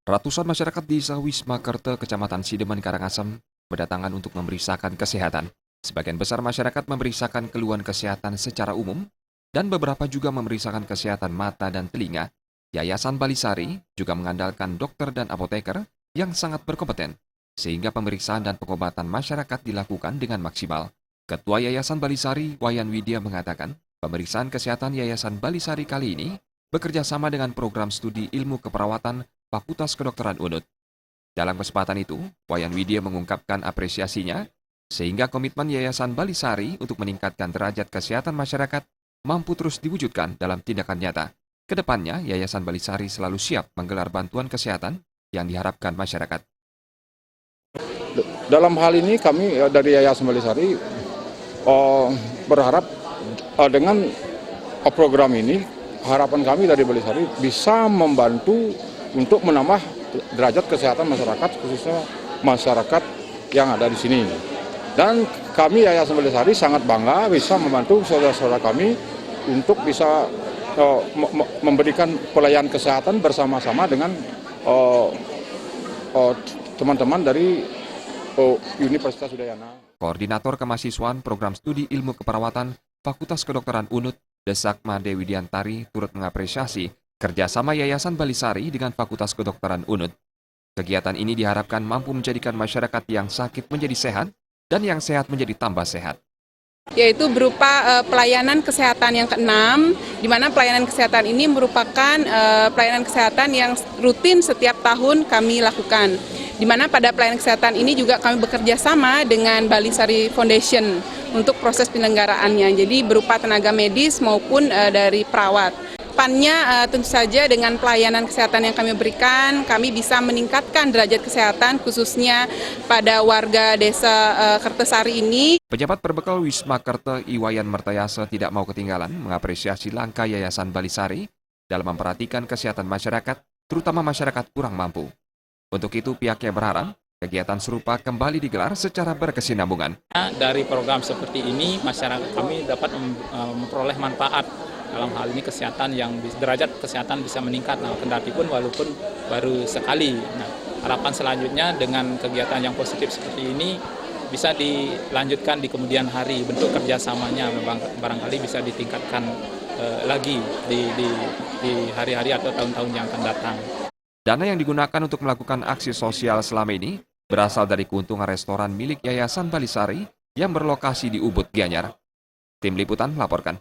Ratusan masyarakat di Desa Wisma Kerte, Kecamatan Sideman, Karangasem, berdatangan untuk memeriksakan kesehatan. Sebagian besar masyarakat memeriksakan keluhan kesehatan secara umum, dan beberapa juga memeriksakan kesehatan mata dan telinga. Yayasan Balisari juga mengandalkan dokter dan apoteker yang sangat berkompeten, sehingga pemeriksaan dan pengobatan masyarakat dilakukan dengan maksimal. Ketua Yayasan Balisari, Wayan Widya, mengatakan, pemeriksaan kesehatan Yayasan Balisari kali ini bekerja sama dengan program studi ilmu keperawatan Fakultas Kedokteran UNUD. Dalam kesempatan itu, Wayan Widya mengungkapkan apresiasinya sehingga komitmen Yayasan Balisari untuk meningkatkan derajat kesehatan masyarakat mampu terus diwujudkan dalam tindakan nyata. Kedepannya, Yayasan Balisari selalu siap menggelar bantuan kesehatan yang diharapkan masyarakat. Dalam hal ini kami dari Yayasan Balisari berharap dengan program ini, harapan kami dari Balisari bisa membantu untuk menambah derajat kesehatan masyarakat, khususnya masyarakat yang ada di sini. Dan kami Yayasan Balisari sangat bangga bisa membantu saudara-saudara kami untuk bisa memberikan pelayanan kesehatan bersama-sama dengan teman-teman dari Universitas Udayana. Koordinator Kemahasiswaan Program Studi Ilmu Keperawatan Fakultas Kedokteran UNUD, Desakma Dewi Diantari, turut mengapresiasi kerjasama Yayasan Balisari dengan Fakultas Kedokteran UNUD. Kegiatan ini diharapkan mampu menjadikan masyarakat yang sakit menjadi sehat dan yang sehat menjadi tambah sehat. Yaitu berupa pelayanan kesehatan yang ke-6, di mana pelayanan kesehatan ini merupakan pelayanan kesehatan yang rutin setiap tahun kami lakukan. Di mana pada pelayanan kesehatan ini juga kami bekerja sama dengan Balisari Foundation untuk proses penyelenggaraannya. Jadi berupa tenaga medis maupun dari perawat. Depannya tentu saja dengan pelayanan kesehatan yang kami berikan, kami bisa meningkatkan derajat kesehatan khususnya pada warga desa Kertesari ini. Pejabat berbekal Wisma Kerte, Iwayan Mertayasa, tidak mau ketinggalan mengapresiasi langkah Yayasan Balisari dalam memperhatikan kesehatan masyarakat, terutama masyarakat kurang mampu. Untuk itu pihaknya berharap kegiatan serupa kembali digelar secara berkesinambungan. Dari program seperti ini, masyarakat kami dapat memperoleh manfaat dalam hal ini kesehatan yang derajat kesehatan bisa meningkat. Nah, kendati pun walaupun baru sekali. Nah, harapan selanjutnya dengan kegiatan yang positif seperti ini bisa dilanjutkan di kemudian hari. Bentuk kerjasamanya barangkali bisa ditingkatkan lagi di hari-hari atau tahun-tahun yang akan datang. Dana yang digunakan untuk melakukan aksi sosial selama ini berasal dari keuntungan restoran milik Yayasan Balisari yang berlokasi di Ubud, Gianyar. Tim Liputan melaporkan.